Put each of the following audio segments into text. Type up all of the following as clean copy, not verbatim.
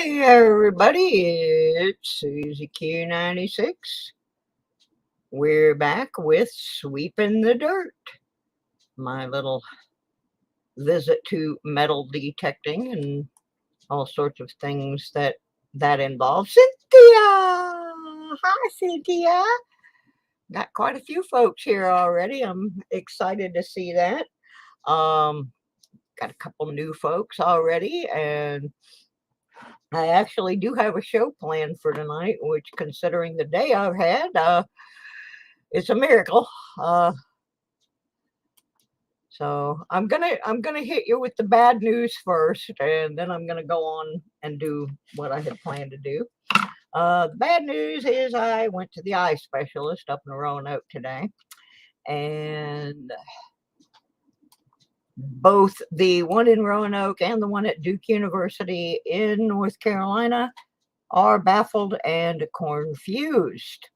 Hey everybody, it's SusieQue96. We're back with Sweepin' the Dirt, my little visit to metal detecting and all sorts of things that involve. Cynthia! Hi, Cynthia! Got quite a few folks here already. I'm excited to see that. Got a couple new folks already, and I actually do have a show planned for tonight, which, considering the day I've had, it's a miracle. So I'm gonna hit you with the bad news first, and then I'm gonna go on and do what I had planned to do. The bad news is I went to the eye specialist up in Roanoke today, and both the one in Roanoke and the one at Duke University in North Carolina are baffled and confused.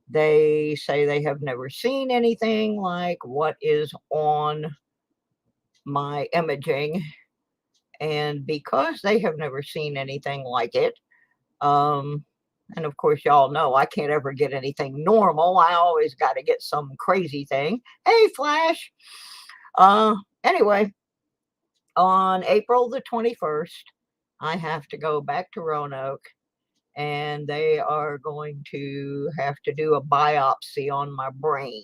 They say they have never seen anything like what is on my imaging. And because they have never seen anything like it, and of course, y'all know I can't ever get anything normal. I always got to get some crazy thing. Hey, Flash. Anyway, on April the 21st, I have to go back to Roanoke, and they are going to have to do a biopsy on my brain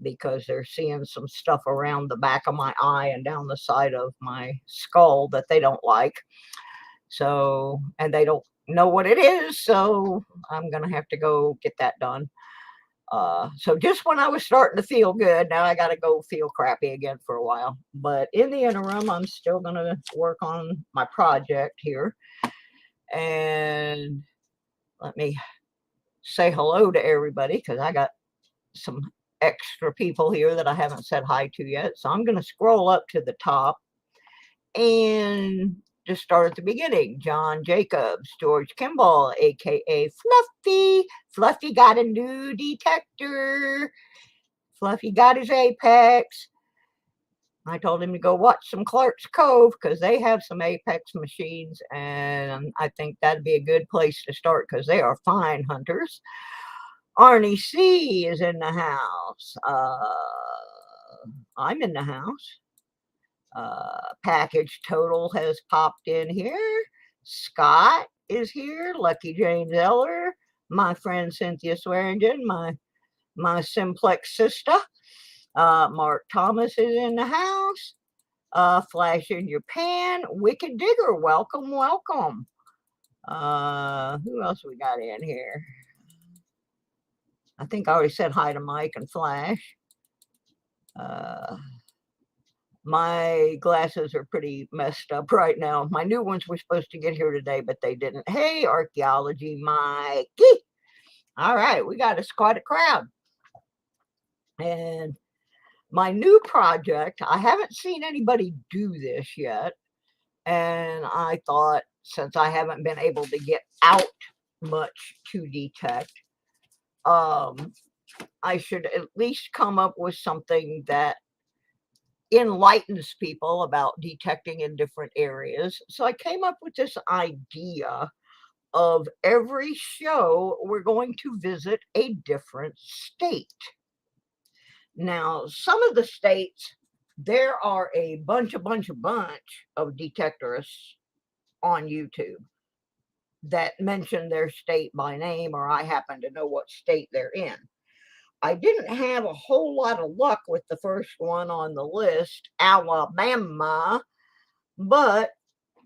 because they're seeing some stuff around the back of my eye and down the side of my skull that they don't like. So, and they don't know what it is, so I'm going to have to go get that done. So just when I was starting to feel good, now I got to go feel crappy again for a while. But in the interim, I'm still going to work on my project here. And let me say hello to everybody, because I got some extra people here that I haven't said hi to yet. So I'm going to scroll up to the top and just start at the beginning. John Jacobs, George Kimball, aka Fluffy. Fluffy got a new detector. Fluffy got his Apex. I told him to go watch some Clark's Cove because they have some Apex machines, and I think that'd be a good place to start because they are fine hunters. Arnie C is in the house. I'm in the house. Package Total has popped in here. Scott is here. Lucky James Eller. My friend Cynthia Swearingen, my simplex sister. Mark Thomas is in the house. Flash in your pan. Wicked Digger, welcome, welcome. Who else we got in here? I think I already said hi to Mike and Flash. My glasses are pretty messed up right now. My new ones were supposed to get here today, but they didn't. Hey, Archaeology Mikey. All right, we got quite a crowd. And my new project, I haven't seen anybody do this yet. And I thought, since I haven't been able to get out much to detect, I should at least come up with something that enlightens people about detecting in different areas. So I came up with this idea of every show we're going to visit a different state. Now, some of the states, there are a bunch of detectorists on YouTube that mention their state by name, or I happen to know what state they're in. I didn't have a whole lot of luck with the first one on the list, Alabama, but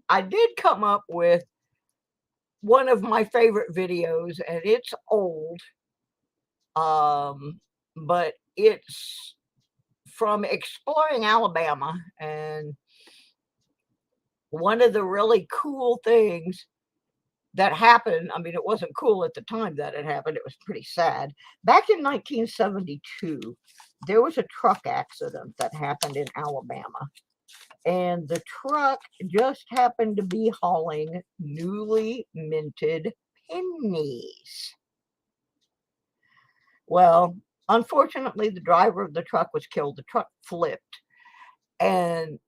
I did come up with one of my favorite videos, and it's old, but it's from exploring Alabama. And one of the really cool things that happened, I mean, it wasn't cool at the time that it happened, it was pretty sad. Back in 1972, there was a truck accident that happened in Alabama, and the truck just happened to be hauling newly minted pennies. Well, unfortunately, the driver of the truck was killed. The truck flipped, and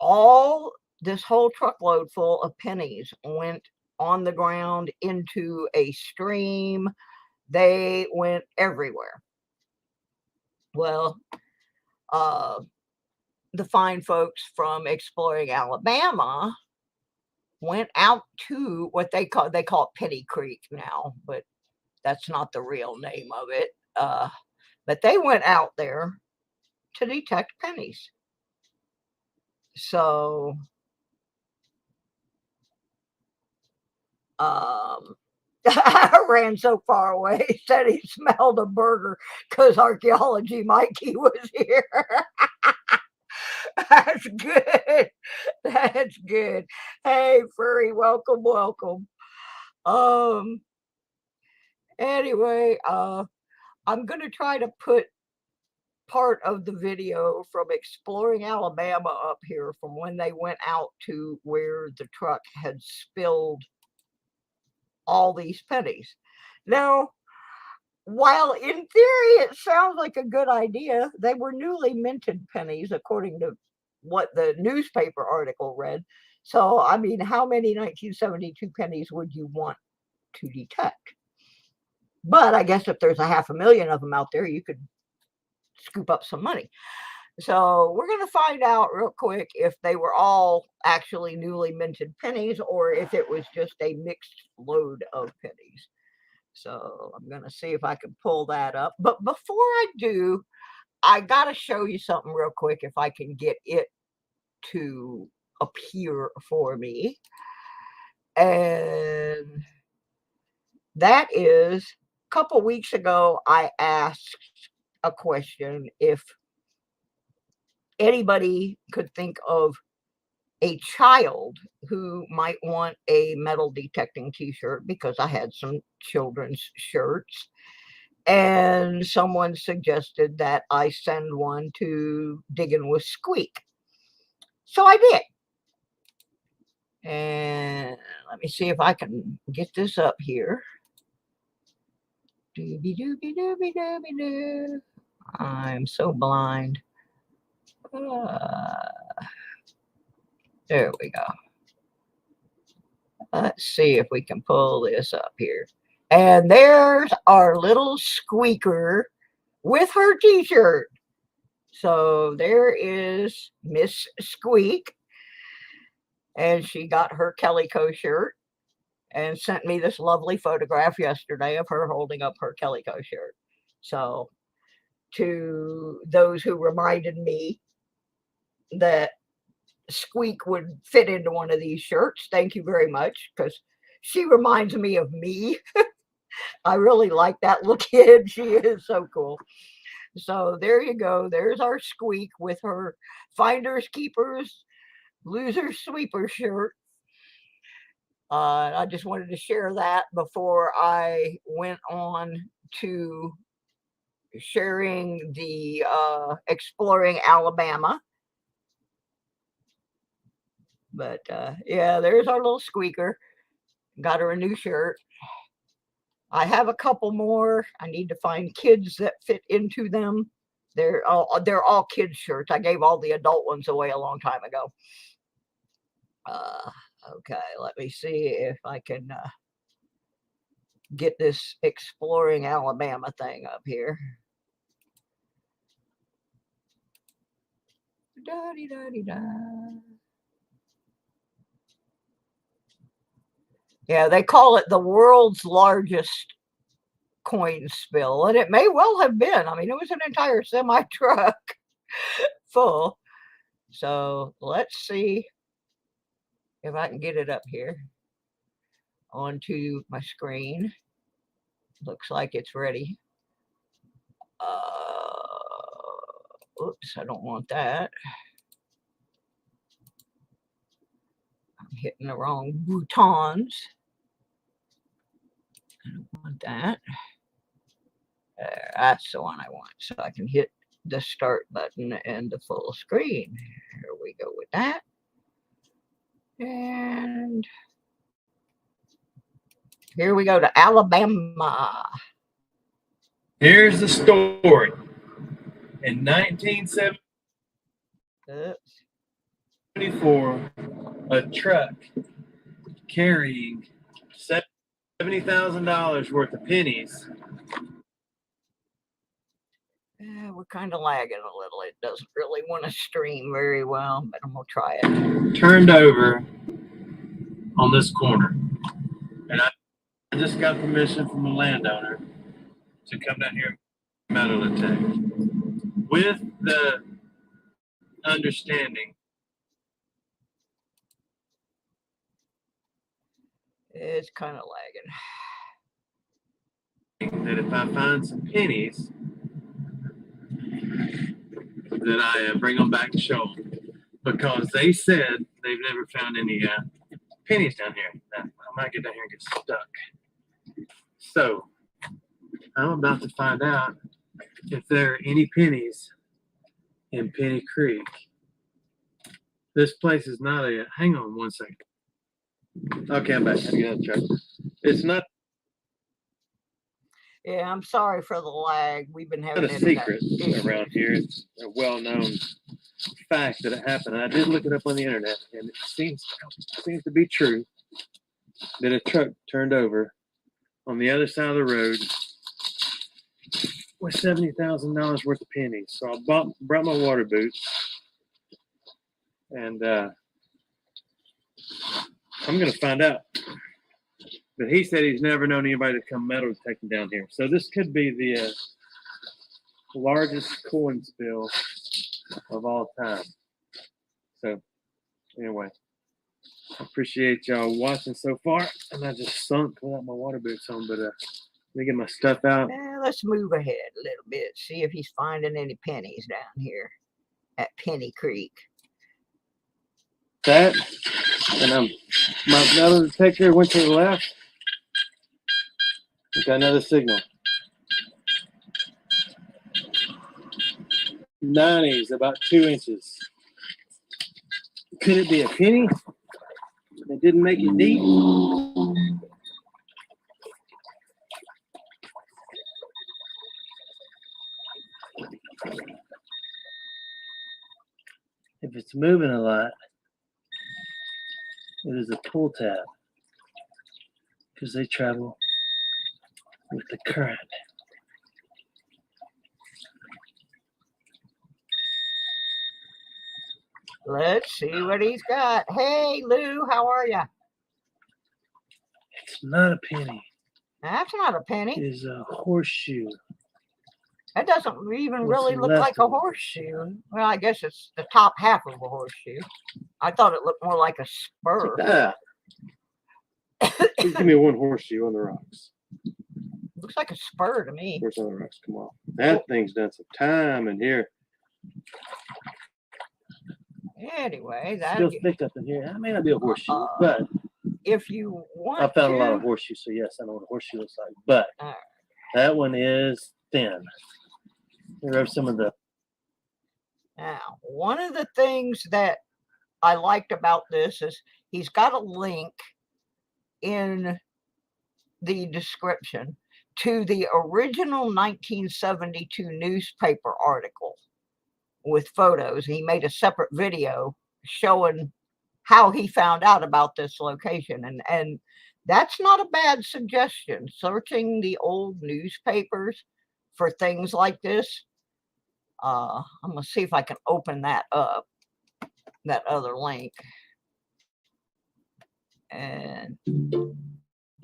all this whole truckload full of pennies went on the ground into a stream. They went everywhere. Well, the fine folks from Exploring Alabama went out to what they call it Penny Creek now, but that's not the real name of it. But they went out there to detect pennies. So I ran so far away, said he smelled a burger because archaeology Mikey was here. That's good. That's good. Hey, furry, welcome, welcome. Anyway, I'm gonna try to put part of the video from Exploring Alabama up here from when they went out to where the truck had spilled all these pennies. Now, while in theory it sounds like a good idea, they were newly minted pennies according to what the newspaper article read. So, I mean, how many 1972 pennies would you want to detect? But I guess if there's 500,000 of them out there, you could scoop up some money. So we're going to find out real quick if they were all actually newly minted pennies or if it was just a mixed load of pennies. So I'm going to see if I can pull that up. But before I do, I got to show you something real quick if I can get it to appear for me. And that is, a couple weeks ago, I asked a question if anybody could think of a child who might want a metal detecting t-shirt, because I had some children's shirts, and someone suggested that I send one to Digging with Squeak. So I did. And let me see if I can get this up here. Doobie doobie doobie doobie doo. I'm so blind. There we go. Let's see if we can pull this up here. And there's our little squeaker with her t-shirt. So there is Miss Squeak. And she got her Calico shirt and sent me this lovely photograph yesterday of her holding up her Calico shirt. So to those who reminded me that Squeak would fit into one of these shirts, thank you very much, because she reminds me of me. I really like that little kid. She is so cool. So there you go. There's our Squeak with her Finders Keepers Loser Sweeper shirt. I just wanted to share that before I went on to sharing the Exploring Alabama. But yeah, there's our little squeaker. Got her a new shirt. I have a couple more. I need to find kids that fit into them. They're all kids shirts. I gave all the adult ones away a long time ago. Okay, let me see if I can get this Exploring Alabama thing up here. Da-dee-da-dee-da. Yeah, they call it the world's largest coin spill, and it may well have been. I mean, it was an entire semi truck full. So let's see if I can get it up here onto my screen. Looks like it's ready. Oops, I don't want that. I'm hitting the wrong buttons. I don't want that. That's the one I want. So I can hit the start button and the full screen. Here we go with that. And here we go to Alabama. Here's the story. In 1974, a truck carrying $70,000 worth of pennies. We're kind of lagging a little. It doesn't really want to stream very well, but I'm going to try it. Turned over on this corner. And I just got permission from the landowner to come down here and metal detect. With the understanding It's kind of lagging. that if I find some pennies, that I bring them back to show them. Because they said they've never found any pennies down here. Now, I might get down here and get stuck. So, I'm about to find out if there are any pennies in Penny Creek. This place is not a. Hang on 1 second. Okay, I'm back. I got check. It's not. Yeah, I'm sorry for the lag. We've been having Not a secret around here. It's a well-known fact that it happened. I did look it up on the internet, and it seems to be true that a truck turned over on the other side of the road with $70,000 worth of pennies. So I brought my water boots, and I'm gonna find out. But he said he's never known anybody to come metal detecting down here. So this could be the largest coin spill of all time. So anyway, I appreciate y'all watching so far. And I just sunk without my water boots on, but let me get my stuff out. Let's move ahead a little bit. See if he's finding any pennies down here at Penny Creek. That, and my metal detector went to the left. Got another signal. 90s, about 2 inches. Could it be a penny? It didn't make it deep. If it's moving a lot, it is a pull tab because they travel with the current. Let's see what he's got. Hey, Lou, how are you? It's not a penny. That's not a penny. It is a horseshoe. That doesn't even What's really look left like a of it? Horseshoe. Well, I guess it's the top half of a horseshoe. I thought it looked more like a spur. Just give me one horseshoe on the rocks. Looks like a spur to me. Where's on the rocks? Come on. That thing's done some time in here. Anyway, that Still thick up in here. That may not be a horseshoe, but if you want I found to, a lot of horseshoes, so yes, I know what a horseshoe looks like. But that one is thin. Rub some of the. Now, one of the things that I liked about this is he's got a link in the description to the original 1972 newspaper article with photos. He made a separate video showing how he found out about this location, and that's not a bad suggestion. Searching the old newspapers for things like this. I'm gonna see if I can open that up, that other link, and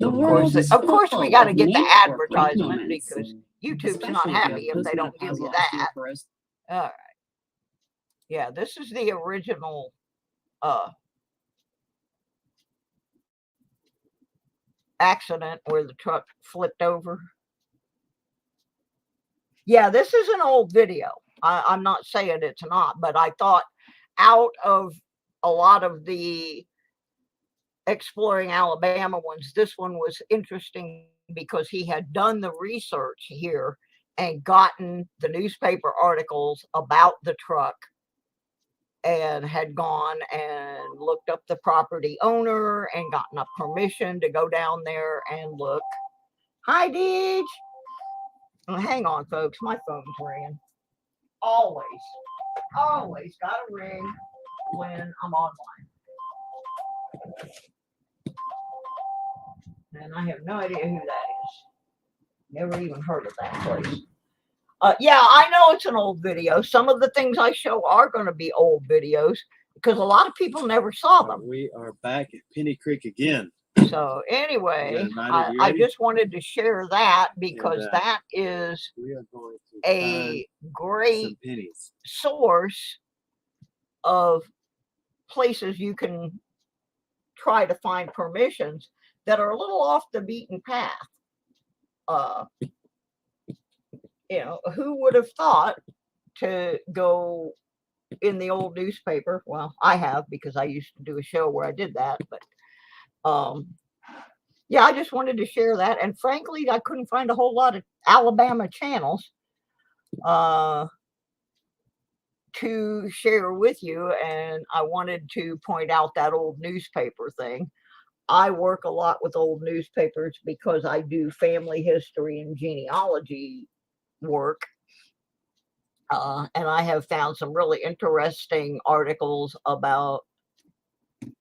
of course we got to get the advertisement because YouTube's not happy if they don't give you that. All right. Yeah, this is the original accident where the truck flipped over. Yeah, this is an old video. I'm not saying it's not, but I thought out of a lot of the Exploring Alabama ones, this one was interesting because he had done the research here and gotten the newspaper articles about the truck and had gone and looked up the property owner and gotten a permission to go down there and look. Hi, Deej. Hang on, folks. My phone's ringing. Always got to ring when I'm online. And I have no idea who that is. Never even heard of that place. Yeah, I know it's an old video. Some of the things I show are going to be old videos because a lot of people never saw them. We are back at Penny Creek again. So anyway, Yeah, I just wanted to share that because And, that is We are going to a great some pennies. source of places you can try to find permissions that are a little off the beaten path. You know, who would have thought to go in the old newspaper? Well, I have, because I used to do a show where I did that, but yeah, I just wanted to share that. And frankly, I couldn't find a whole lot of Alabama channels to share with you, and I wanted to point out that old newspaper thing. I work a lot with old newspapers because I do family history and genealogy work. And I have found some really interesting articles about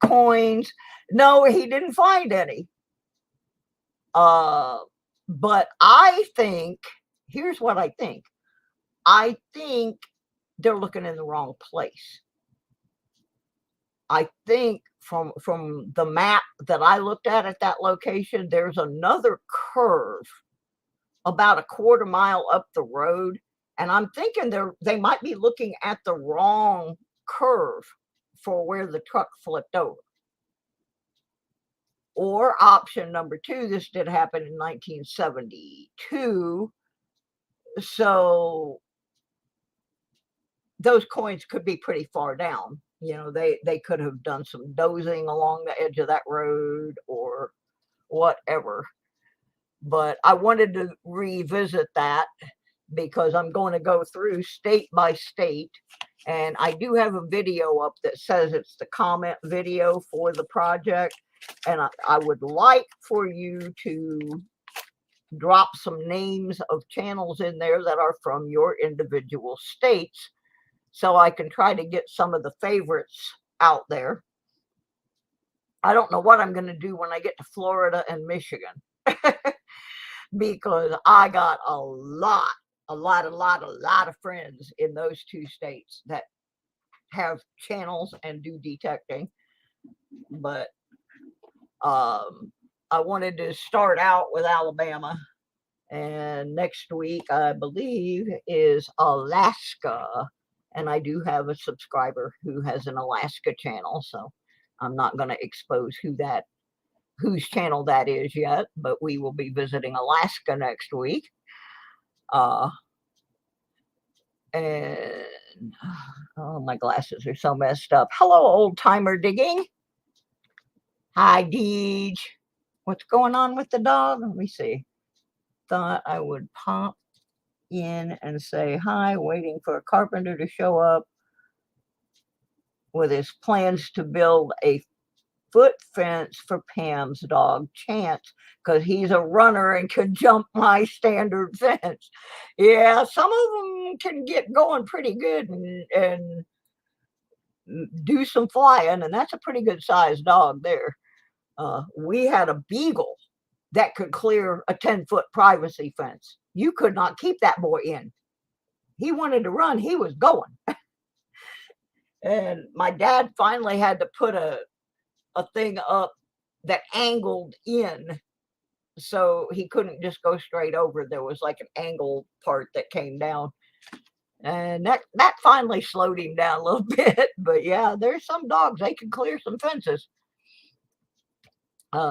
coins. No, he didn't find any. But I think, here's what I think. I think they're looking in the wrong place. I think from the map that I looked at that location, there's another curve about a quarter mile up the road. And I'm thinking they might be looking at the wrong curve for where the truck flipped over. Or option number two, this did happen in 1972. So those coins could be pretty far down. You know, they could have done some dozing along the edge of that road or whatever. But I wanted to revisit that because I'm going to go through state by state. And I do have a video up that says it's the comment video for the project. And I would like for you to drop some names of channels in there that are from your individual states, so I can try to get some of the favorites out there. I don't know what I'm going to do when I get to Florida and Michigan, because I got a lot of friends in those two states that have channels and do detecting. But I wanted to start out with Alabama, and next week I believe is Alaska, and I do have a subscriber who has an Alaska channel, so I'm not going to expose whose channel that is yet, but we will be visiting Alaska next week. And oh, my glasses are so messed up. Hello, old timer digging. Hi, Deej. What's going on with the dog? Let me see. Thought I would pop in and say hi, waiting for a carpenter to show up with his plans to build a foot fence for Pam's dog, Chance, because he's a runner and can jump my standard fence. Yeah, some of them can get going pretty good and do some flying, and that's a pretty good sized dog there. We had a beagle that could clear a 10-foot privacy fence. You could not keep that boy in. He wanted to run, he was going. And my dad finally had to put a thing up that angled in, so he couldn't just go straight over. There was like an angle part that came down, and that finally slowed him down a little bit. But yeah, there's some dogs, they can clear some fences. So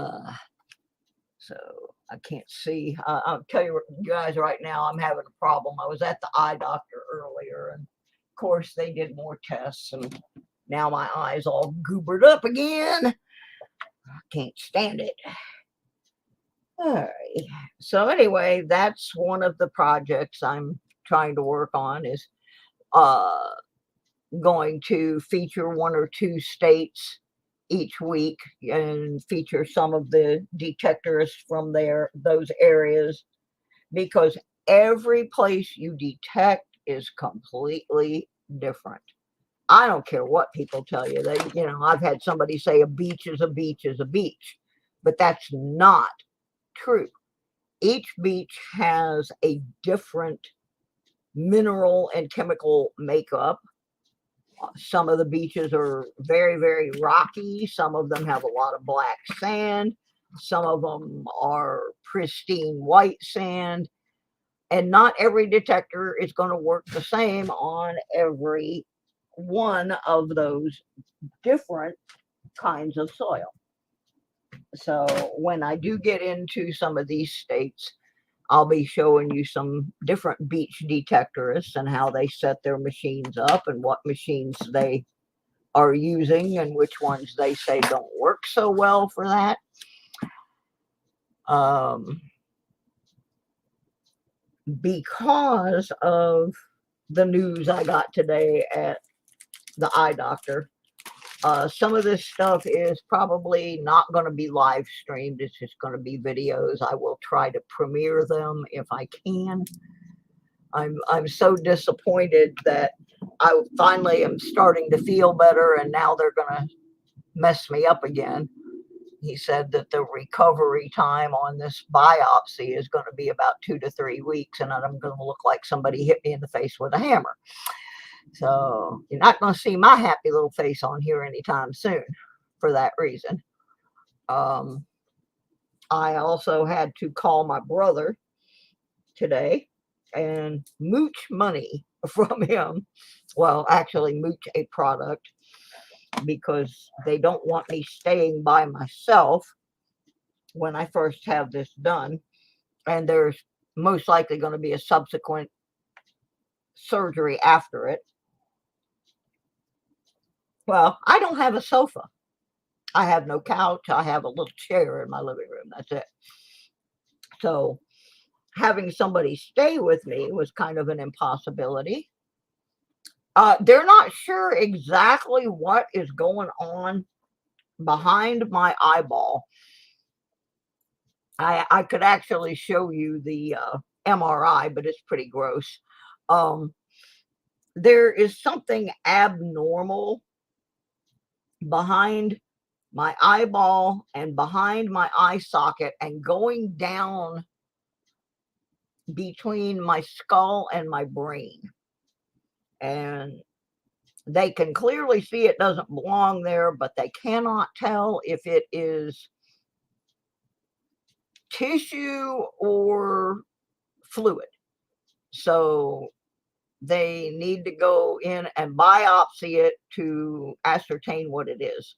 I can't see. I'll tell you guys right now, I'm having a problem. I was at the eye doctor earlier, and of course they did more tests, and now my eye's all goobered up again. I can't stand it. All right. So anyway, that's one of the projects I'm trying to work on, is going to feature one or two states each week and feature some of the detectors from those areas, because every place you detect is completely different. I don't care what people tell you. I've had somebody say a beach is a beach is a beach, but that's not true. Each beach has a different mineral and chemical makeup. Some of the beaches are very, very rocky. Some of them have a lot of black sand. Some of them are pristine white sand. And not every detector is going to work the same on every one of those different kinds of soil. So when I do get into some of these states, I'll be showing you some different beach detectorists and how they set their machines up and what machines they are using and which ones they say don't work so well for that. Because of the news I got today at the eye doctor, some of this stuff is probably not going to be live streamed. It's just going to be videos. I will try to premiere them if I can. I'm so disappointed that I finally am starting to feel better, and now they're going to mess me up again. He said that the recovery time on this biopsy is going to be about 2 to 3 weeks, and I'm going to look like somebody hit me in the face with a hammer. So you're not going to see my happy little face on here anytime soon for that reason. I also had to call my brother today and mooch money from him. Well, actually mooch a product, because they don't want me staying by myself when I first have this done. And there's most likely going to be a subsequent surgery after it. Well, I don't have a sofa. I have no couch. I have a little chair in my living room. That's it. So having somebody stay with me was kind of an impossibility. They're not sure exactly what is going on behind my eyeball. I could actually show you the MRI, but it's pretty gross. There is something abnormal behind my eyeball and behind my eye socket and going down between my skull and my brain. And they can clearly see it doesn't belong there, but they cannot tell if it is tissue or fluid. So they need to go in and biopsy it to ascertain what it is.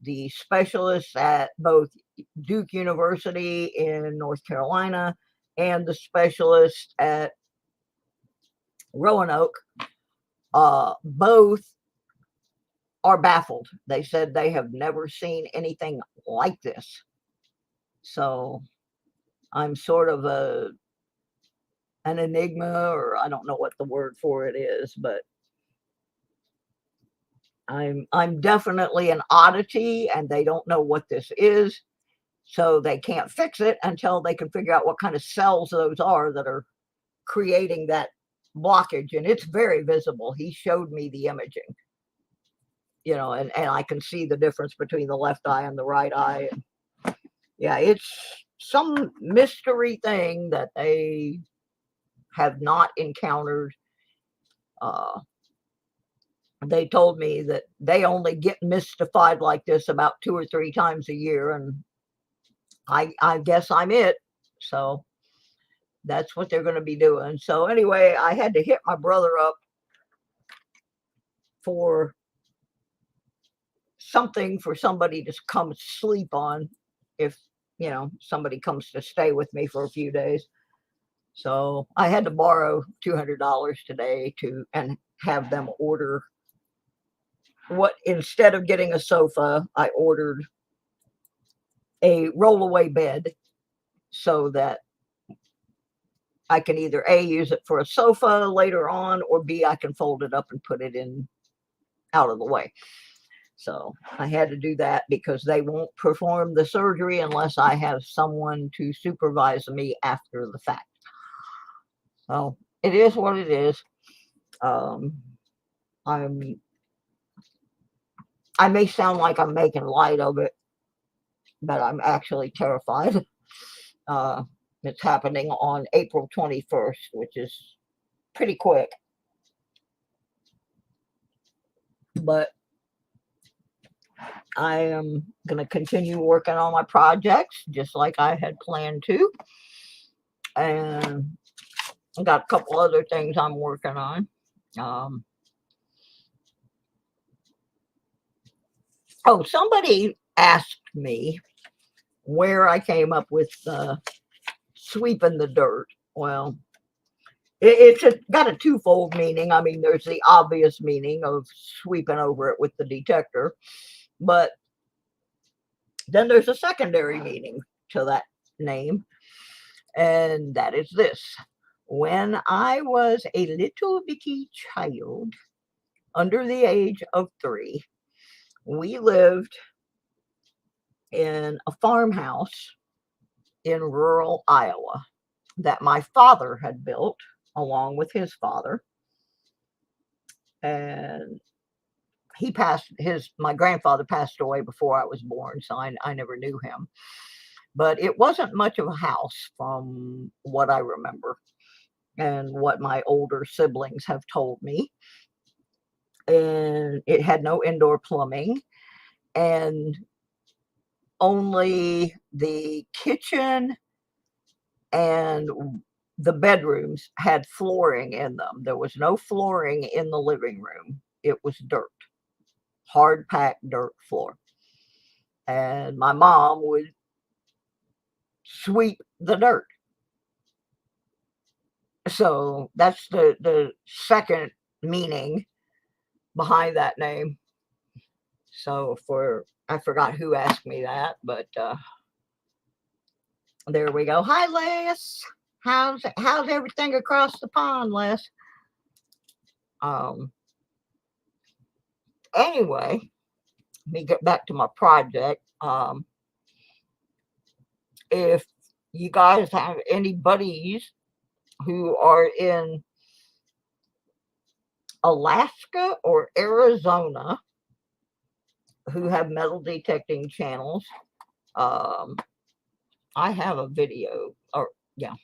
The specialists at both Duke University in North Carolina and the specialist at Roanoke, both are baffled. They said they have never seen anything like this. So I'm sort of an enigma, or I don't know what the word for it is, but I'm definitely an oddity, and they don't know what this is. So they can't fix it until they can figure out what kind of cells those are that are creating that blockage. And it's very visible. He showed me the imaging, and I can see the difference between the left eye and the right eye. And yeah, it's some mystery thing that they have not encountered. They told me that they only get mystified like this about 2 or 3 times a year, and I guess I'm it. So that's what they're going to be doing. So anyway, I had to hit my brother up for something for somebody to come sleep on if somebody comes to stay with me for a few days. So I had to borrow $200 today and have them order instead of getting a sofa, I ordered a rollaway bed so that I can either A, use it for a sofa later on, or B, I can fold it up and put it in out of the way. So I had to do that because they won't perform the surgery unless I have someone to supervise me after the fact. So it is what it is. I'm I may sound like I'm making light of it, but I'm actually terrified. It's happening on April 21st, which is pretty quick. But I am going to continue working on my projects just like I had planned to. And I got a couple other things I'm working on. Oh, somebody asked me where I came up with sweeping the dirt. Well, it's got a twofold meaning. I mean, there's the obvious meaning of sweeping over it with the detector, but then there's a secondary meaning to that name, and that is this. When I was a little bitty child, under the age of 3, we lived in a farmhouse in rural Iowa that my father had built along with his father. And my grandfather passed away before I was born, so I never knew him. But it wasn't much of a house from what I remember and what my older siblings have told me. And it had no indoor plumbing, and only the kitchen and the bedrooms had flooring in them. There was no flooring in the living room. It was dirt, hard packed dirt floor. And my mom would sweep the dirt. So that's the second meaning behind that name. So I forgot who asked me that, but there we go. Hi, Les. How's everything across the pond, Les? Anyway, let me get back to my project. If you guys have any buddies who are in Alaska or Arizona who have metal detecting channels, I have a video, or yeah,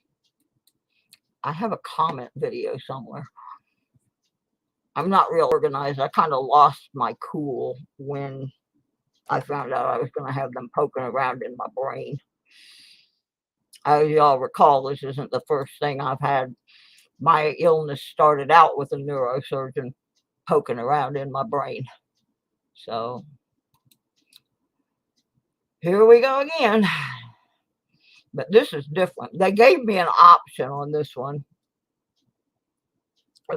I have a comment video somewhere. I'm not real organized. I kind of lost my cool when I found out I was going to have them poking around in my brain. As y'all recall, this isn't the first thing I've had. My illness started out with a neurosurgeon poking around in my brain. So here we go again. But this is different. They gave me an option on this one.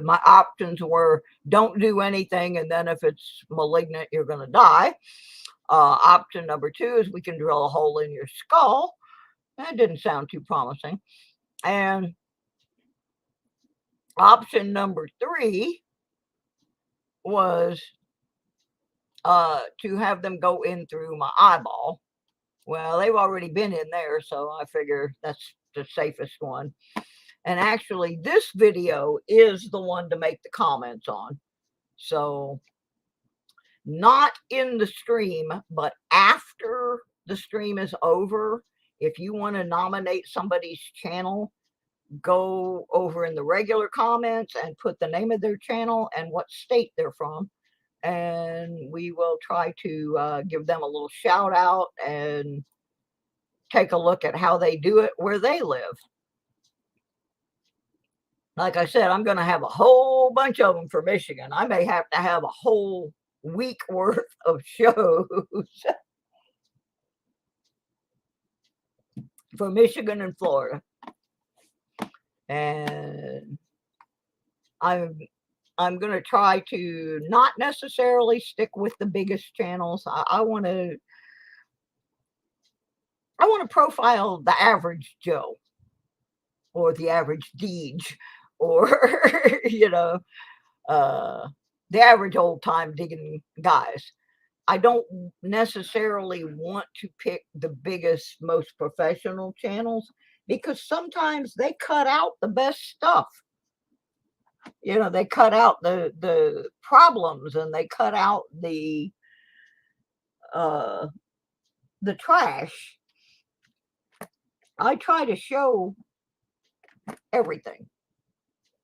My options were don't do anything, and then if it's malignant, you're going to die. Option number 2 is we can drill a hole in your skull. That didn't sound too promising. And option number 3 was to have them go in through my eyeball. Well, they've already been in there, so I figure that's the safest one. And actually, this video is the one to make the comments on. So not in the stream, but after the stream is over, if you want to nominate somebody's channel, go over in the regular comments and put the name of their channel and what state they're from. And we will try to give them a little shout out and take a look at how they do it where they live. Like I said, I'm going to have a whole bunch of them for Michigan. I may have to have a whole week worth of shows for Michigan and Florida. And I'm going to try to not necessarily stick with the biggest channels. I want to profile the average Joe or the average Deej or, the average old time digging guys. I don't necessarily want to pick the biggest, most professional channels because sometimes they cut out the best stuff. They cut out the problems and they cut out the the trash, I try to show everything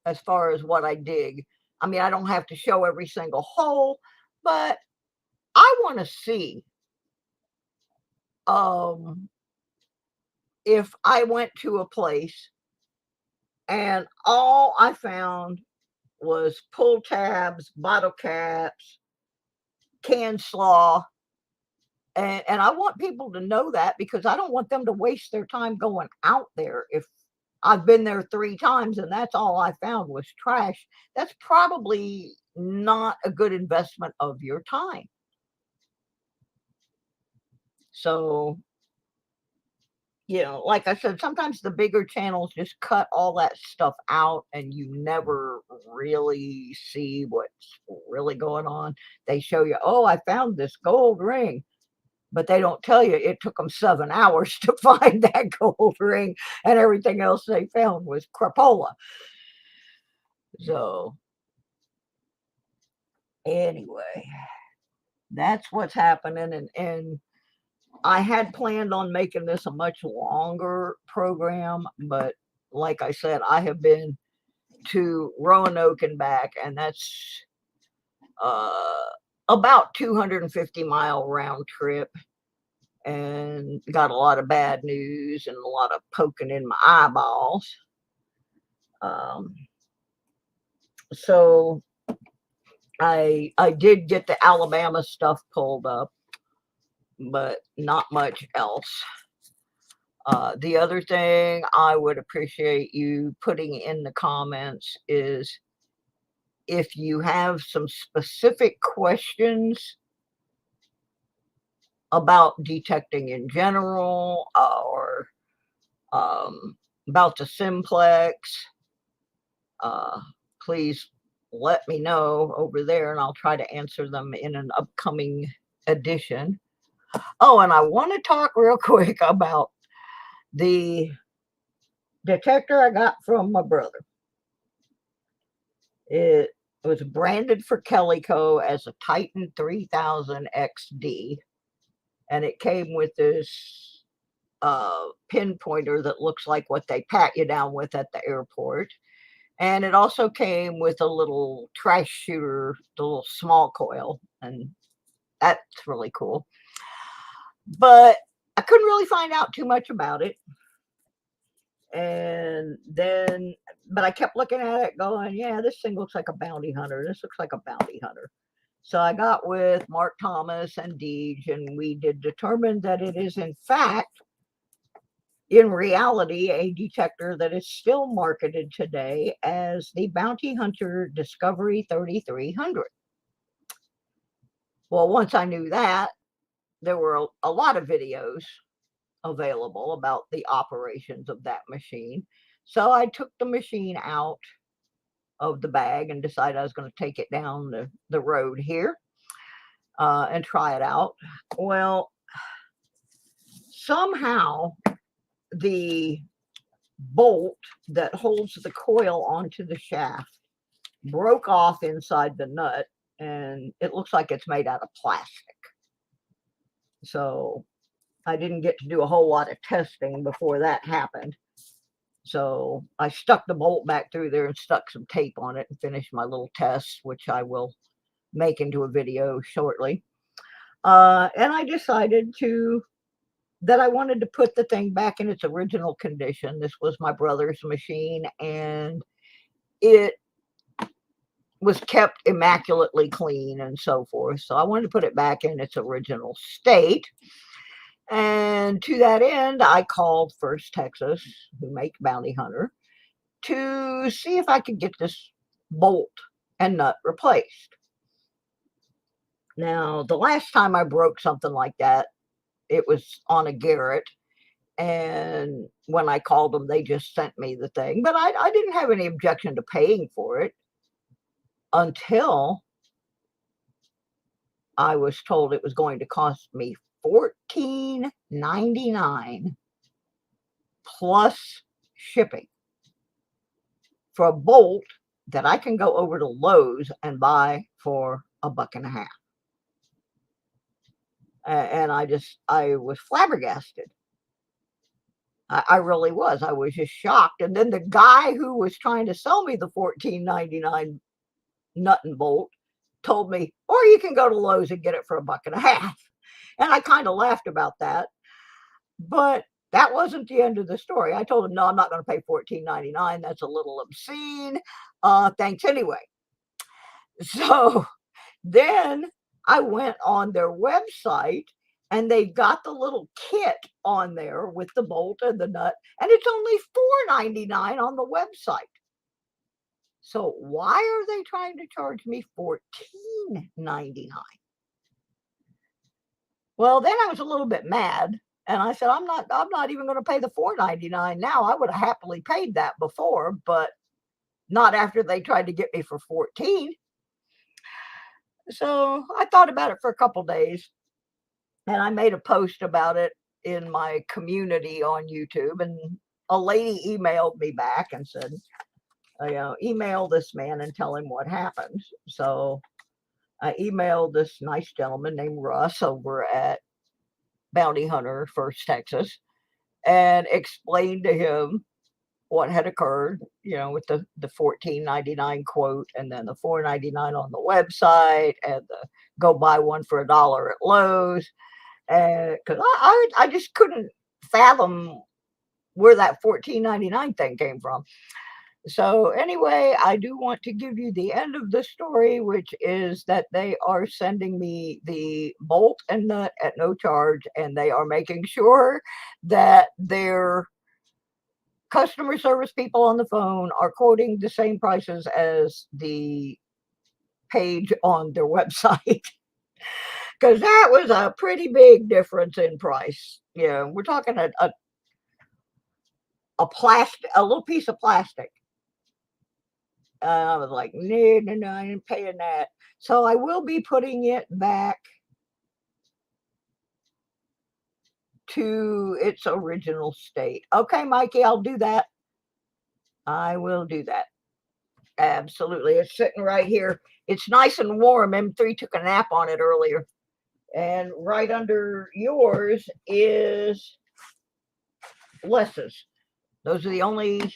as far as what I dig. I mean, I don't have to show every single hole, but I want to see if I went to a place and all I found was pull tabs, bottle caps, can slaw. And I want people to know that, because I don't want them to waste their time going out there. If I've been there 3 times and that's all I found was trash, that's probably not a good investment of your time. So, like I said, sometimes the bigger channels just cut all that stuff out and you never really see what's really going on. They show you, oh, I found this gold ring, but they don't tell you it took them 7 hours to find that gold ring, and everything else they found was crapola. So anyway, that's what's happening. And I had planned on making this a much longer program, but like I said, I have been to Roanoke and back, and that's about 250-mile round trip, and got a lot of bad news and a lot of poking in my eyeballs. So I did get the Alabama stuff pulled up, but not much else. The other thing I would appreciate you putting in the comments is if you have some specific questions about detecting in general, or about the simplex, please let me know over there, and I'll try to answer them in an upcoming edition. Oh, and I want to talk real quick about the detector I got from my brother. It was branded for Calico as a Titan 3000 XD, and it came with this pinpointer that looks like what they pat you down with at the airport. And it also came with a little trash shooter, the little small coil, and that's really cool. But I couldn't really find out too much about it. And then, but I kept looking at it going, yeah, this thing looks like a bounty hunter. This looks like a bounty hunter. So I got with Mark Thomas and Deej, and we did determine that it is, in fact, in reality, a detector that is still marketed today as the Bounty Hunter Discovery 3300. Well, once I knew that, there were a lot of videos available about the operations of that machine. So I took the machine out of the bag and decided I was going to take it down the road here and try it out. Well, somehow the bolt that holds the coil onto the shaft broke off inside the nut, and it looks like it's made out of plastic. So I didn't get to do a whole lot of testing before that happened. So I stuck the bolt back through there and stuck some tape on it and finished my little tests, which I will make into a video shortly. And I decided that I wanted to put the thing back in its original condition. This was my brother's machine, and it was kept immaculately clean and so forth. So I wanted to put it back in its original state. And to that end, I called First Texas, who make Bounty Hunter, to see if I could get this bolt and nut replaced. Now, the last time I broke something like that, it was on a Garrett, and when I called them, they just sent me the thing. But I didn't have any objection to paying for it until I was told it was going to cost me $14.99 plus shipping for a bolt that I can go over to Lowe's and buy for $1.50. And I was flabbergasted. I really was. I was just shocked. And then the guy who was trying to sell me the $14.99 nut and bolt told me, or you can go to Lowe's and get it for $1.50. And I kind of laughed about that. But that wasn't the end of the story. I told him, no, I'm not going to pay $14.99. That's a little obscene. Thanks anyway. So then I went on their website, and they've got the little kit on there with the bolt and the nut, and it's only $4.99 on the website. So why are they trying to charge me $14.99? Well, then I was a little bit mad, and I said, I'm not even going to pay the $4.99 now. I would have happily paid that before, but not after they tried to get me for $14. So I thought about it for a couple days, and I made a post about it in my community on YouTube, and a lady emailed me back and said, email this man and tell him what happened. So I emailed this nice gentleman named Russ over at Bounty Hunter First Texas and explained to him what had occurred, with the $14.99 quote, and then the $4.99 on the website, and the go buy one for $1 at Lowe's. And because I just couldn't fathom where that $14.99 thing came from. So anyway, I do want to give you the end of the story, which is that they are sending me the bolt and nut at no charge, and they are making sure that their customer service people on the phone are quoting the same prices as the page on their website. Because that was a pretty big difference in price. We're talking a little piece of plastic. I was like, no, I ain't paying that. So I will be putting it back to its original state. Okay, Mikey, I'll do that. I will do that. Absolutely. It's sitting right here. It's nice and warm. M3 took a nap on it earlier. And right under yours is Les's. Those are the only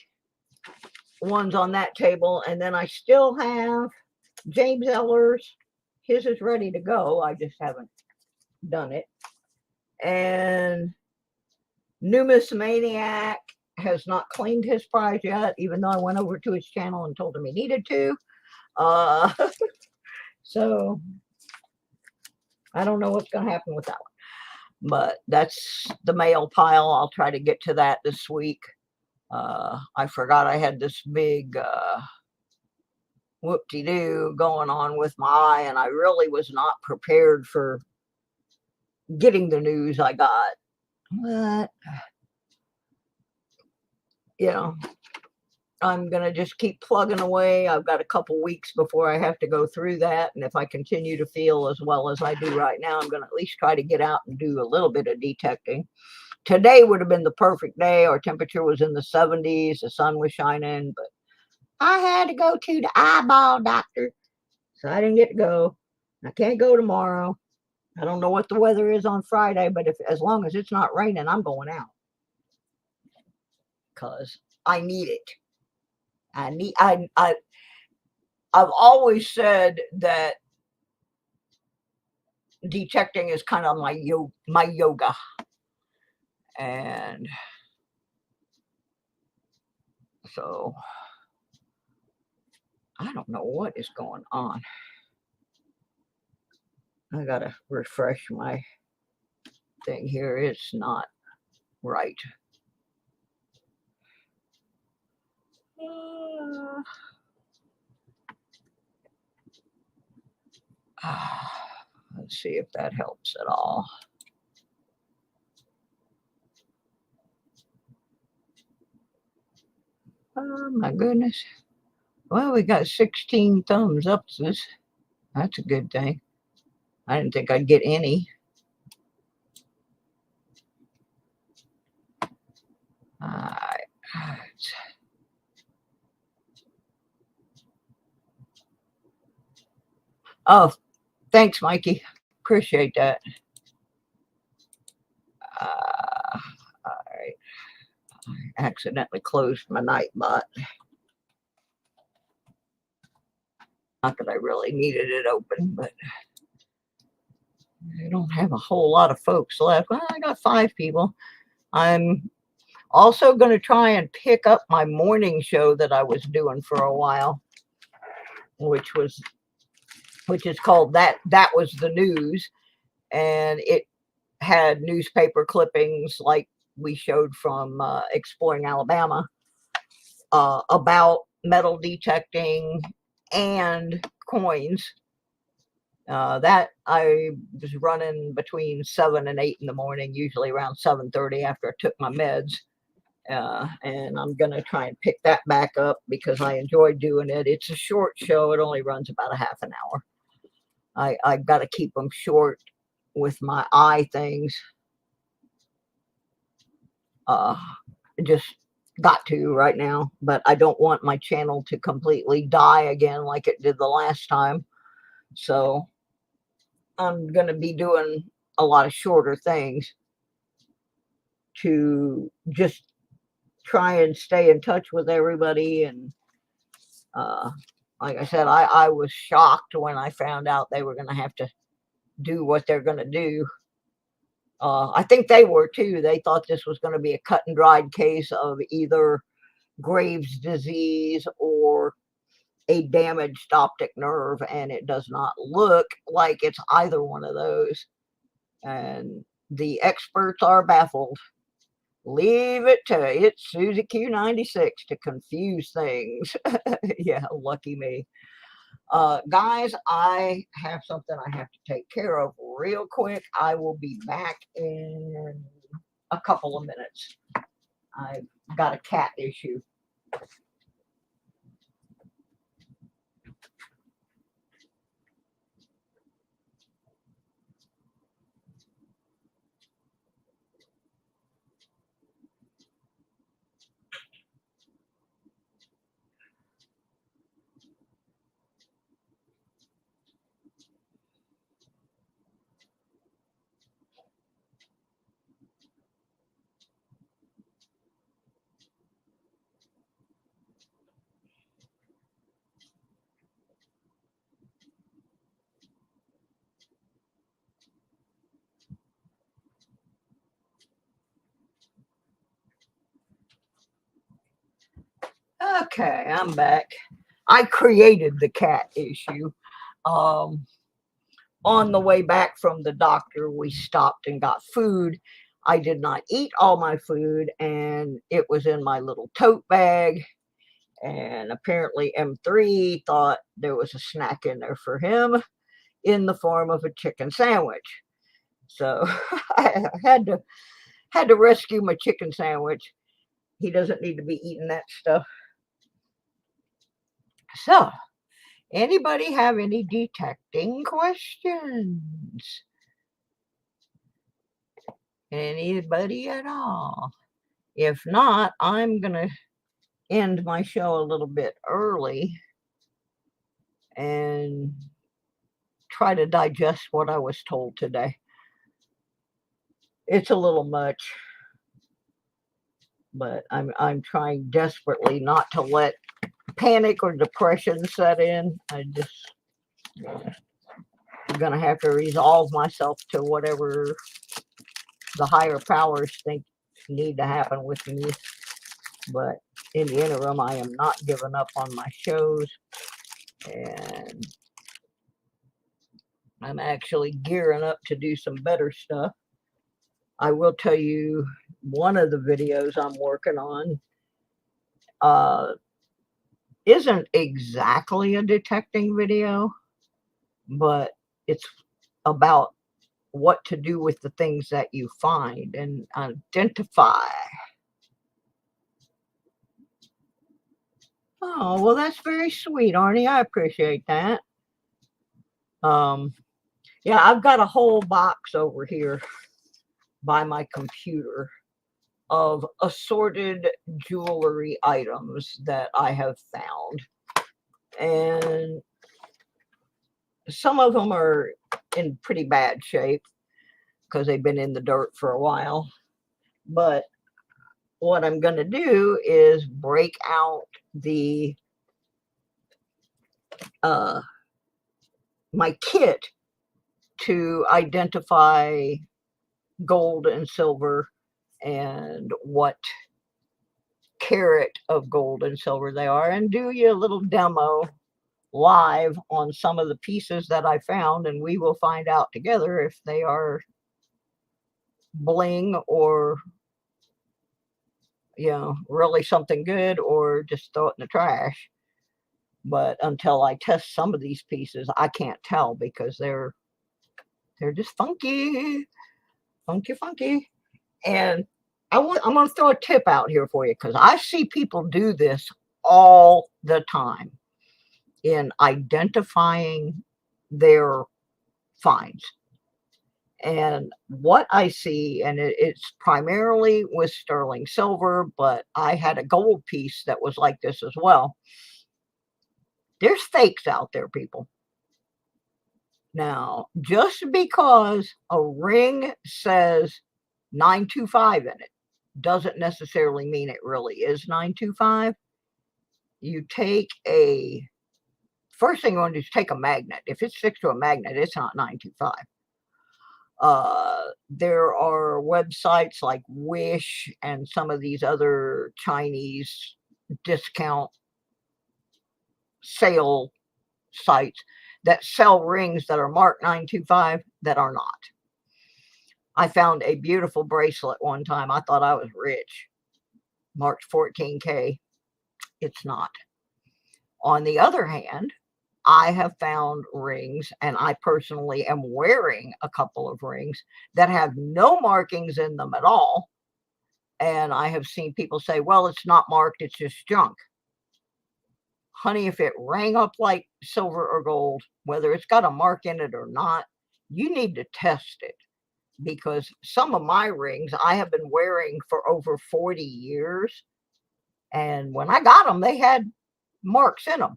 ones on that table. And then I still have James Eller's. His is ready to go. I just haven't done it. And Numis Maniac has not claimed his prize yet, even though I went over to his channel and told him he needed to. So I don't know what's going to happen with that one. But that's the mail pile. I'll try to get to that this week. I forgot I had this big whoop-de-doo going on with my eye, and I really was not prepared for getting the news I got. But, I'm going to just keep plugging away. I've got a couple weeks before I have to go through that. And if I continue to feel as well as I do right now, I'm going to at least try to get out and do a little bit of detecting. Today would have been the perfect day. Our temperature was in the 70s. The sun was shining, but I had to go to the eyeball doctor, so I didn't get to go. I can't go tomorrow. I don't know what the weather is on Friday, but as long as it's not raining, I'm going out because I need it. I've always said that detecting is kind of my yoga, and so I don't know what is going on. I gotta refresh my thing here. It's not right. Let's see if that helps at all. Oh my goodness. Well, we got 16 thumbs up. That's a good thing. I didn't think I'd get any. All right. Oh, thanks, Mikey. Appreciate that. All right. I accidentally closed my night bot. Not that I really needed it open, but I don't have a whole lot of folks left. Well, I got 5 people. I'm also going to try and pick up my morning show that I was doing for a while, which is called That Was the News, and it had newspaper clippings like we showed from Exploring Alabama about metal detecting and coins. That I was running between 7 and 8 in the morning, usually around 7:30 after I took my meds. And I'm going to try and pick that back up because I enjoy doing it. It's a short show. It only runs about a half an hour. I've got to keep them short with my eye things. Just got to right now, but I don't want my channel to completely die again like it did the last time. So I'm going to be doing a lot of shorter things to just try and stay in touch with everybody. And like I said, I was shocked when I found out they were going to have to do what they're going to do. I think they were too. They thought this was going to be a cut and dried case of either Graves' disease or a damaged optic nerve, and it does not look like it's either one of those. And the experts are baffled. Leave it to It'sSusieQue96 to confuse things. Yeah, lucky me. Guys, I have something I have to take care of real quick. I will be back in a couple of minutes. I've got a cat issue. Okay, I'm back. I created the cat issue. On the way back from the doctor, we stopped and got food. I did not eat all my food, and it was in my little tote bag. And apparently M3 thought there was a snack in there for him in the form of a chicken sandwich. So I had to rescue my chicken sandwich. He doesn't need to be eating that stuff. So, anybody have any detecting questions? Anybody at all? If not, I'm going to end my show a little bit early and try to digest what I was told today. It's a little much, but I'm trying desperately not to let panic or depression set in. I'm gonna have to resolve myself to whatever the higher powers think need to happen with me. But in the interim, I am not giving up on my shows, and I'm actually gearing up to do some better stuff. I will tell you, one of the videos I'm working on isn't exactly a detecting video, but it's about what to do with the things that you find and identify. Oh, well, that's very sweet, Arnie. I appreciate that. Yeah, I've got a whole box over here by my computer of assorted jewelry items that I have found. And some of them are in pretty bad shape because they've been in the dirt for a while. But what I'm going to do is break out the my kit to identify gold and silver and what carat of gold and silver they are, and do you a little demo live on some of the pieces that I found, and we will find out together if they are bling or, you know, really something good, or just throw it in the trash. But until I test some of these pieces, I can't tell, because they're just funky. And I'm going to throw a tip out here for you, because I see people do this all the time in identifying their finds. And what I see, and it's primarily with sterling silver, but I had a gold piece that was like this as well. There's fakes out there, people. Now, just because a ring says 925 in it doesn't necessarily mean it really is 925. You take first thing you want to do is take a magnet. If it's fixed to a magnet, it's not 925. There are websites like Wish and some of these other Chinese discount sale sites that sell rings that are marked 925 that are not. I found a beautiful bracelet one time. I thought I was rich. Marked 14K. It's not. On the other hand, I have found rings, and I personally am wearing a couple of rings that have no markings in them at all. And I have seen people say, well, it's not marked, it's just junk. Honey, if it rang up like silver or gold, whether it's got a mark in it or not, you need to test it. Because some of my rings I have been wearing for over 40 years. And when I got them, they had marks in them.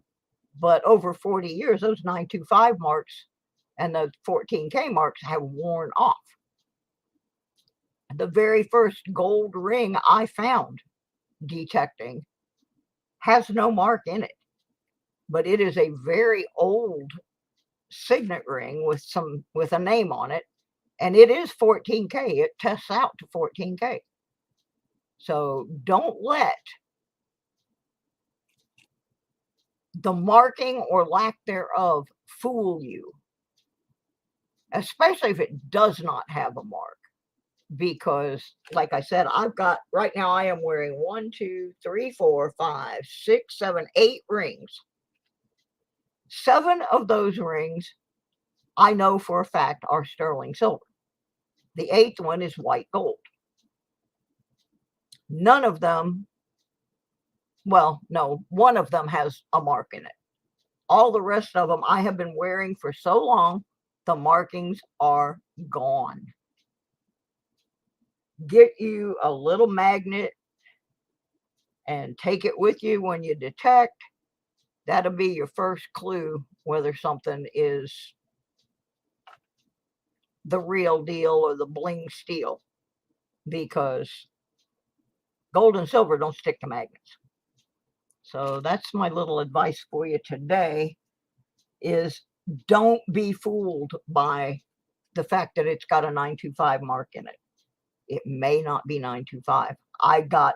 But over 40 years, those 925 marks and the 14K marks have worn off. The very first gold ring I found detecting has no mark in it. But it is a very old signet ring with a name on it. And it is 14K. It tests out to 14K. So don't let the marking or lack thereof fool you, especially if it does not have a mark. Because, like I said, I've got, right now I am wearing 1, 2, 3, 4, 5, 6, 7, 8 rings. 7 of those rings I know for a fact are sterling silver. The 8th one is white gold. None of them, well, no, one of them has a mark in it. All the rest of them I have been wearing for so long, the markings are gone. Get you a little magnet and take it with you when you detect. That'll be your first clue whether something is the real deal or the bling steel, because gold and silver don't stick to magnets. So that's my little advice for you today, is don't be fooled by the fact that it's got a 925 mark in it. It may not be 925. I got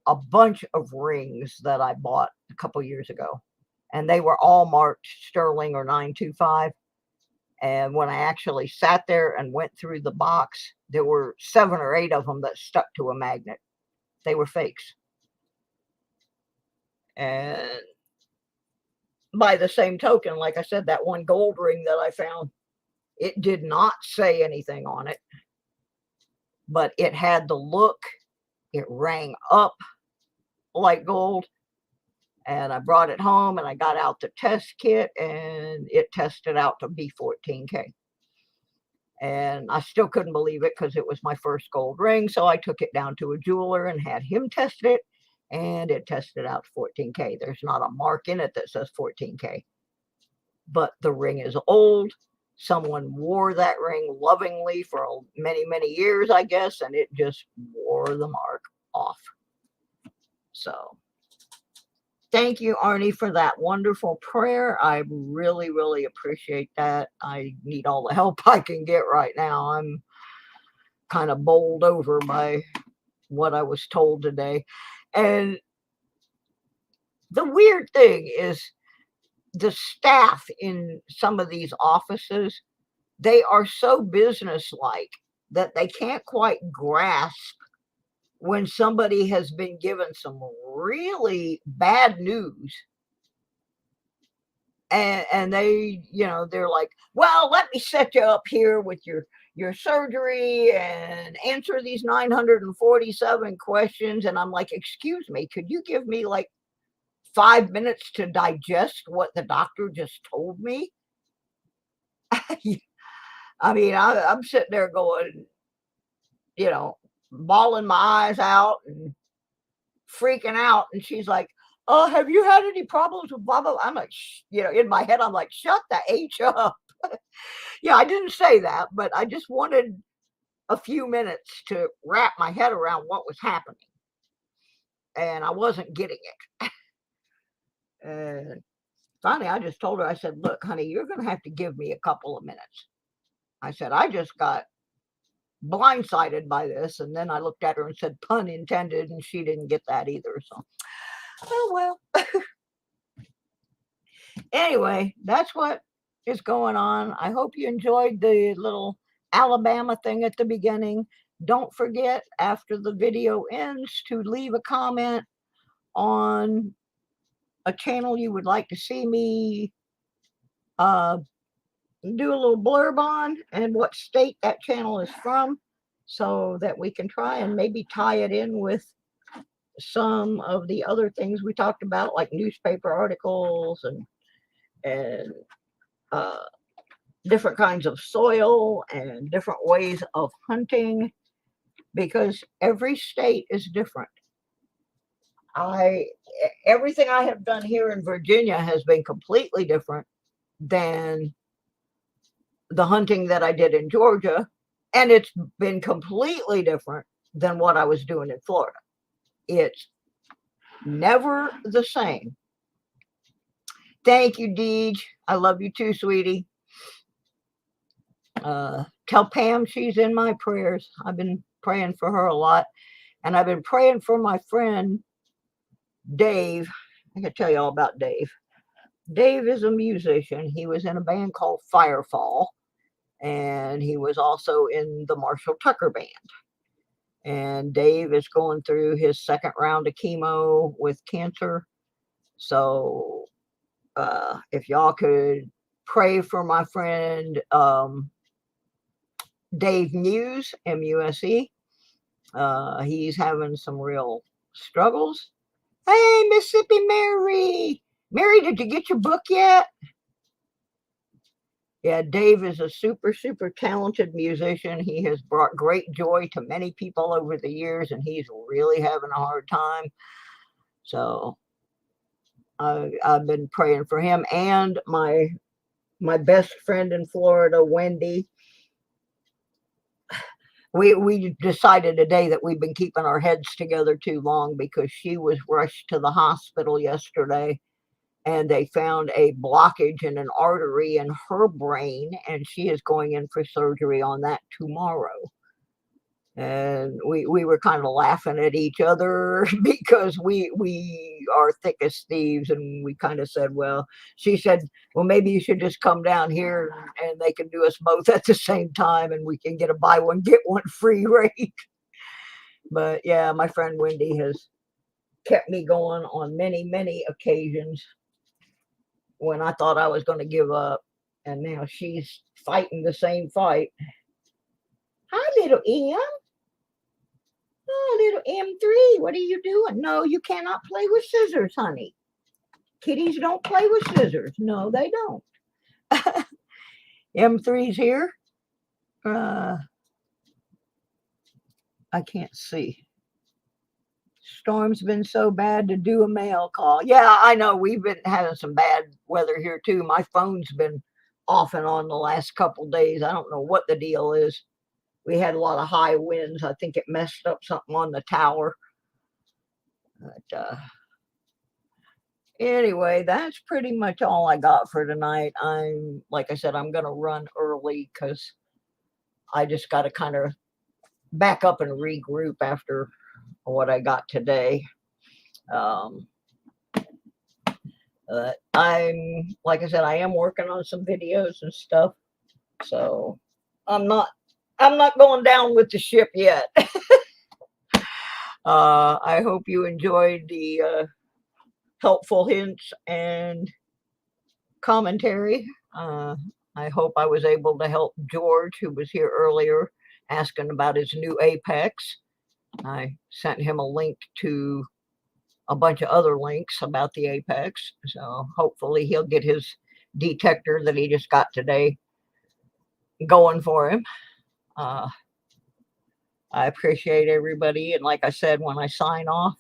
a bunch of rings that I bought a couple years ago, and they were all marked sterling or 925. And when I actually sat there and went through the box, there were 7 or 8 of them that stuck to a magnet. They were fakes. And by the same token, like I said, that one gold ring that I found, it did not say anything on it, but it had the look. It rang up like gold. And I brought it home and I got out the test kit, and it tested out to be 14K. And I still couldn't believe it, because it was my first gold ring. So I took it down to a jeweler and had him test it, and it tested out to 14K. There's not a mark in it that says 14K. But the ring is old. someone wore that ring lovingly for many, many years, I guess, and it just wore the mark off. So thank you, Arnie, for that wonderful prayer. I really, really appreciate that. I need all the help I can get right now. I'm kind of bowled over by what I was told today. And the weird thing is the staff in some of these offices, they are so businesslike that they can't quite grasp when somebody has been given some really bad news. And they, they're like, well, let me set you up here with your surgery and answer these 947 questions. And I'm like, excuse me, could you give me like 5 minutes to digest what the doctor just told me? I mean, I'm sitting there going, bawling my eyes out and freaking out. And she's like, oh, have you had any problems with blah, blah, blah? I'm like, in my head, I'm like, shut the H up. Yeah, I didn't say that, but I just wanted a few minutes to wrap my head around what was happening. And I wasn't getting it. And finally, I just told her, I said, look, honey, you're going to have to give me a couple of minutes. I said, I just got blindsided by this. And then I looked at her and said, pun intended, and she didn't get that either. So, oh, well. Anyway, that's what is going on. I hope you enjoyed the little Alabama thing at the beginning. Don't forget, after the video ends, to leave a comment on a channel you would like to see me do a little blurb on, and what state that channel is from, so that we can try and maybe tie it in with some of the other things we talked about, like newspaper articles and different kinds of soil and different ways of hunting, because every state is different. Everything I have done here in Virginia has been completely different than the hunting that I did in Georgia, and it's been completely different than what I was doing in Florida. It's never the same. Thank you, Deej. I love you too, sweetie. Tell Pam she's in my prayers. I've been praying for her a lot, and I've been praying for my friend Dave. I can tell you all about Dave. Dave is a musician. He was in a band called Firefall, and he was also in the Marshall Tucker Band. And Dave is going through his second round of chemo with cancer. So if y'all could pray for my friend Dave Muse, M-U-S-E. He's having some real struggles. Hey, Mississippi Mary. Mary, did you get your book yet? Yeah, Dave is a super, super talented musician. He has brought great joy to many people over the years, and he's really having a hard time. So I've been praying for him, and my best friend in Florida, Wendy. We decided today that we've been keeping our heads together too long, because she was rushed to the hospital yesterday, and they found a blockage in an artery in her brain, and she is going in for surgery on that tomorrow. And we were kind of laughing at each other because we are thick as thieves, and we kind of said, well, she said, well, maybe you should just come down here and they can do us both at the same time, and we can get a buy one get one free rate. But yeah, my friend Wendy has kept me going on many, many occasions when I thought I was going to give up, and now she's fighting the same fight. Hi, little Em. Oh, little M3, what are you doing? No, you cannot play with scissors, honey. Kitties don't play with scissors. No, they don't. M3's here. I can't see. Storm's been so bad to do a mail call. Yeah, I know. We've been having some bad weather here, too. My phone's been off and on the last couple days. I don't know what the deal is. We had a lot of high winds. I think it messed up something on the tower. But anyway, that's pretty much all I got for tonight. Like I said, I'm going to run early because I just got to kind of back up and regroup after what I got today. Like I said, I am working on some videos and stuff, so I'm not going down with the ship yet. I hope you enjoyed the helpful hints and commentary. I hope I was able to help George, who was here earlier, asking about his new Apex. I sent him a link to a bunch of other links about the Apex, so hopefully he'll get his detector that he just got today going for him. I appreciate everybody, and like I said, when I sign off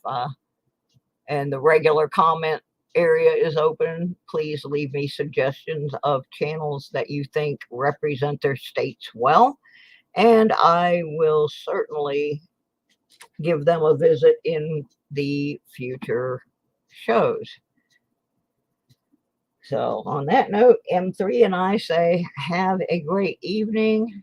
and the regular comment area is open, please leave me suggestions of channels that you think represent their states well, and I will certainly give them a visit in the future shows. So on that note, M3 and I say have a great evening.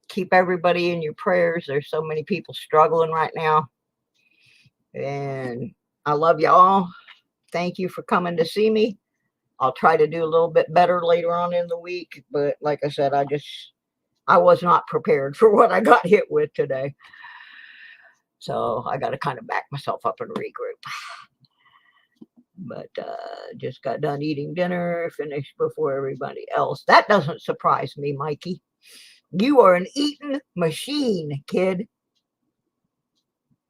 Keep everybody in your prayers. There's so many people struggling right now, and I love you all. Thank you for coming to see me. I'll try to do a little bit better later on in the week, but like I said, I was not prepared for what I got hit with today. So I got to kind of back myself up and regroup. But just got done eating dinner, finished before everybody else. That doesn't surprise me, Mikey. You are an eating machine, kid.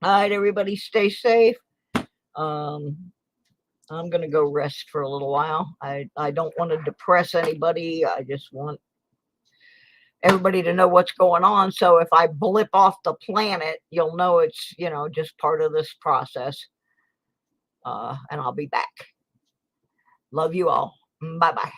All right, everybody, stay safe. I'm going to go rest for a little while. I don't want to depress anybody. I just want everybody to know what's going on. So if I blip off the planet, you'll know it's, just part of this process. And I'll be back. Love you all. Bye-bye.